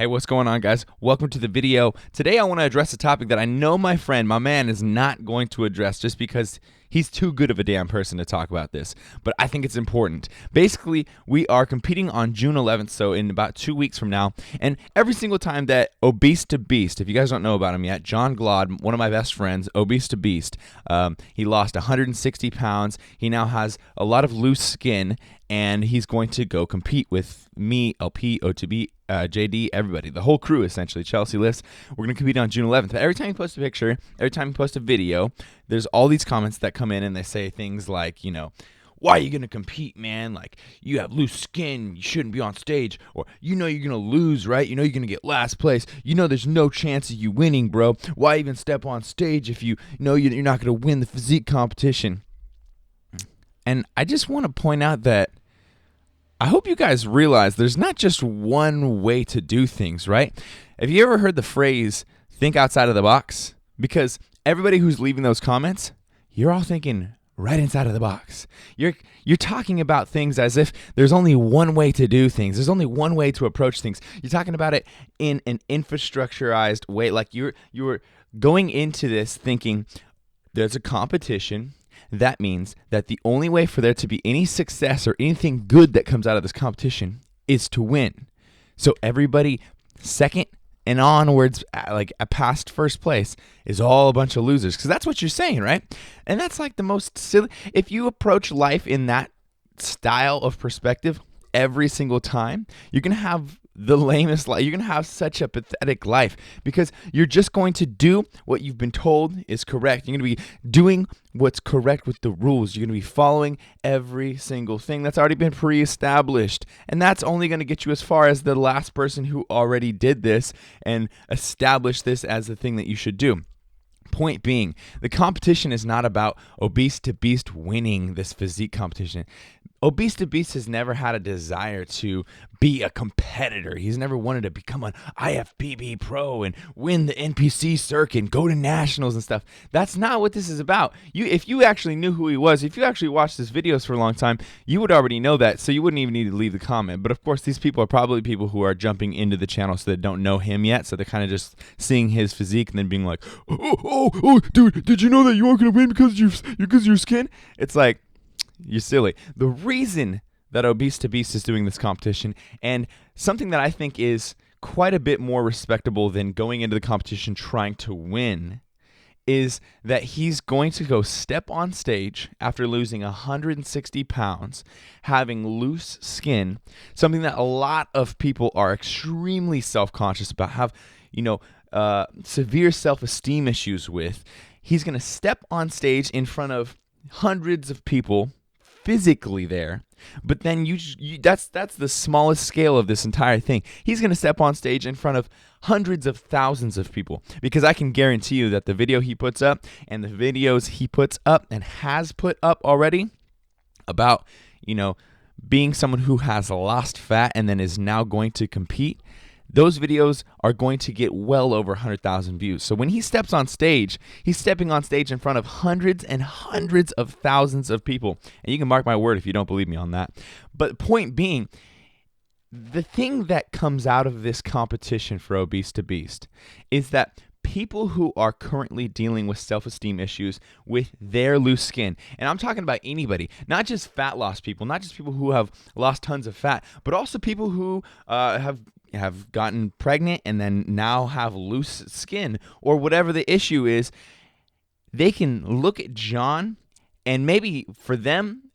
Hey, what's going on, guys? Welcome to the video. Today I want to address a topic that I know my friend, my man, is not going to address just because he's too good of a damn person to talk about this, but I think it's important. Basically, we are competing on June 11th, so in about 2 weeks from now, and every single time that Obese to Beast, if you guys don't know about him yet, John Glaude, one of my best friends, Obese to Beast, he lost 160 pounds. He now has a lot of loose skin, and he's going to go compete with me, LP, O2B, JD, everybody, the whole crew essentially, Chelsea Lifts. We're going to compete on June 11th. But every time you post a picture, every time you post a video, there's all these comments that come in and they say things like, you know, why are you going to compete, man? Like, you have loose skin, you shouldn't be on stage. Or, you know you're going to lose, right? You know you're going to get last place. You know there's no chance of you winning, bro. Why even step on stage if you know you're not going to win the physique competition? And I just want to point out that I hope you guys realize there's not just one way to do things, right? Have you ever heard the phrase, think outside of the box? Because everybody who's leaving those comments, you're all thinking right inside of the box. You're talking about things as if there's only one way to do things. There's only one way to approach things. You're talking about it in an infrastructurized way. Like you're going into this thinking there's a competition. That means that the only way for there to be any success or anything good that comes out of this competition is to win. So everybody second and onwards, like past first place, is all a bunch of losers. Because that's what you're saying, right? And that's like the most silly. If you approach life in that style of perspective every single time, you're going to have the lamest life. You're going to have such a pathetic life because you're just going to do what you've been told is correct. You're going to be doing what's correct with the rules. You're going to be following every single thing that's already been pre-established. And that's only going to get you as far as the last person who already did this and established this as the thing that you should do. Point being, the competition is not about Obese to Beast winning this physique competition. Obese to Beast has never had a desire to be a competitor. He's never wanted to become an IFBB pro and win the NPC circuit and go to nationals and stuff. That's not what this is about. If you actually knew who he was, if you actually watched his videos for a long time, you would already know that, so you wouldn't even need to leave the comment. But of course, these people are probably people who are jumping into the channel so they don't know him yet, so they're kind of just seeing his physique and then being like, oh, dude, did you know that you aren't going to win because of your skin? It's like, you're silly. The reason that Obese to Beast is doing this competition, and something that I think is quite a bit more respectable than going into the competition trying to win, is that he's going to go step on stage after losing 160 pounds, having loose skin, something that a lot of people are extremely self-conscious about, have, severe self-esteem issues with. He's going to step on stage in front of hundreds of people, physically there, but then that's the smallest scale of this entire thing. He's going to step on stage in front of hundreds of thousands of people, because I can guarantee you that the video he puts up and the videos he puts up and has put up already about, being someone who has lost fat and then is now going to compete, those videos are going to get well over 100,000 views. So when he steps on stage, he's stepping on stage in front of hundreds and hundreds of thousands of people. And you can mark my word if you don't believe me on that. But point being, the thing that comes out of this competition for Obese to Beast is that people who are currently dealing with self-esteem issues with their loose skin, and I'm talking about anybody, not just fat loss people, not just people who have lost tons of fat, but also people who have gotten pregnant and then now have loose skin, or whatever the issue is. They can look at John, and maybe for them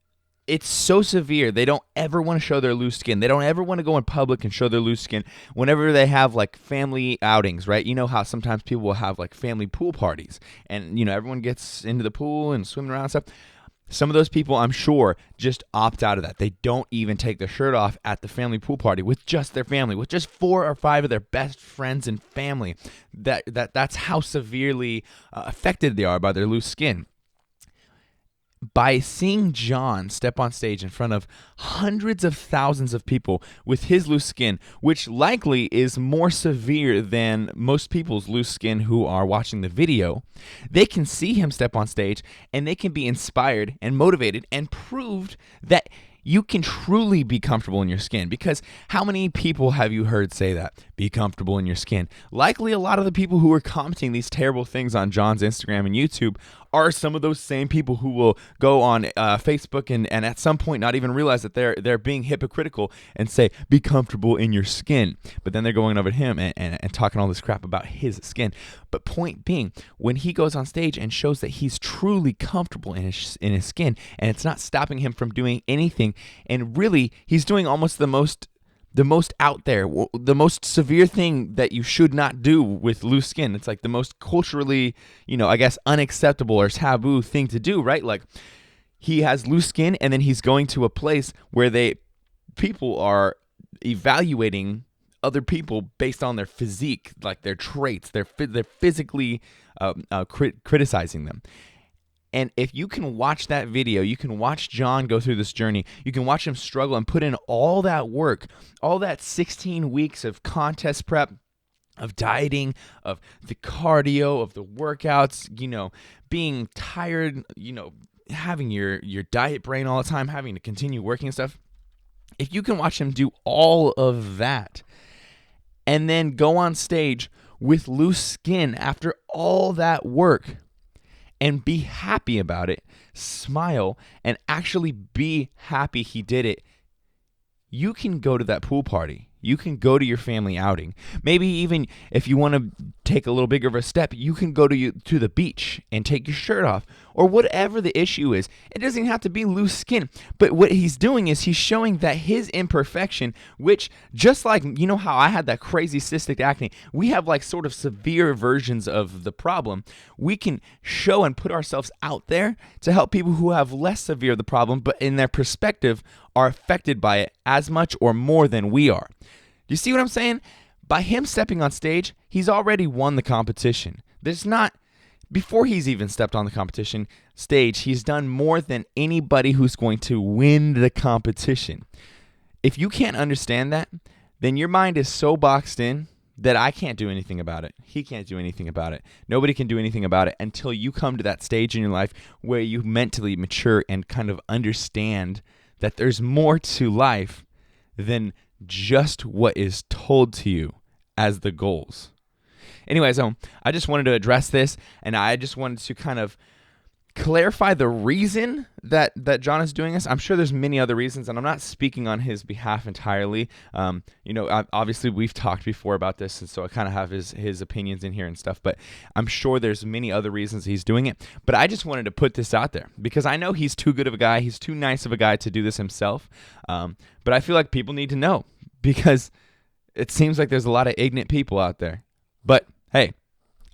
it's so severe they don't ever want to show their loose skin. They don't ever want to go in public and show their loose skin whenever they have like family outings, right? You know how sometimes people will have like family pool parties and everyone gets into the pool and swimming around and stuff. Some of those people, I'm sure, just opt out of that. They don't even take their shirt off at the family pool party with just their family, with just 4 or 5 of their best friends and family. That's how severely affected they are by their loose skin. By seeing John step on stage in front of hundreds of thousands of people with his loose skin, which likely is more severe than most people's loose skin who are watching the video, they can see him step on stage and they can be inspired and motivated and proved that you can truly be comfortable in your skin. Because how many people have you heard say that? Be comfortable in your skin. Likely a lot of the people who are commenting these terrible things on John's Instagram and YouTube are some of those same people who will go on Facebook and at some point not even realize that they're being hypocritical and say, be comfortable in your skin. But then they're going over to him and talking all this crap about his skin. But point being, when he goes on stage and shows that he's truly comfortable in his skin, and it's not stopping him from doing anything, and really he's doing almost the most out there, the most severe thing that you should not do with loose skin. It's like the most culturally, I guess, unacceptable or taboo thing to do, right? Like, he has loose skin, and then he's going to a place where people are evaluating other people based on their physique, like their traits. They're physically criticizing them. And if you can watch that video, you can watch John go through this journey, you can watch him struggle and put in all that work, all that 16 weeks of contest prep, of dieting, of the cardio, of the workouts, being tired, having your diet brain all the time, having to continue working and stuff. If you can watch him do all of that and then go on stage with loose skin after all that work, and be happy about it, smile, and actually be happy he did it, you can go to that pool party. You can go to your family outing. Maybe even if you want to take a little bigger of a step, you can go to the beach and take your shirt off, or whatever the issue is. It doesn't have to be loose skin. But what he's doing is he's showing that his imperfection, which just like, how I had that crazy cystic acne, we have like sort of severe versions of the problem. We can show and put ourselves out there to help people who have less severe of the problem, but in their perspective are affected by it as much or more than we are. Do you see what I'm saying? By him stepping on stage, he's already won the competition. Before he's even stepped on the competition stage, he's done more than anybody who's going to win the competition. If you can't understand that, then your mind is so boxed in that I can't do anything about it. He can't do anything about it. Nobody can do anything about it until you come to that stage in your life where you mentally mature and kind of understand that there's more to life than just what is told to you as the goals. Anyways, I just wanted to address this, and I just wanted to kind of clarify the reason that John is doing this. I'm sure there's many other reasons, and I'm not speaking on his behalf entirely. Obviously we've talked before about this, and so I kind of have his opinions in here and stuff, but I'm sure there's many other reasons he's doing it. But I just wanted to put this out there because I know he's too good of a guy. He's too nice of a guy to do this himself. But I feel like people need to know because it seems like there's a lot of ignorant people out there. But hey,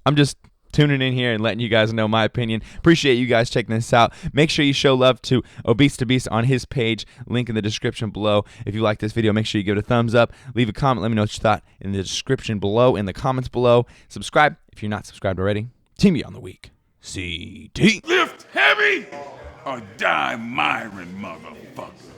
I'm just tuning in here and letting you guys know my opinion. Appreciate you guys checking this out. Make sure you show love to Obese to Beast on his page. Link in the description below. If you like this video, make sure you give it a thumbs up. Leave a comment. Let me know what you thought in the description below, in the comments below. Subscribe if you're not subscribed already. Team you on the week. CT. Lift heavy or die MIRIN, motherfucker.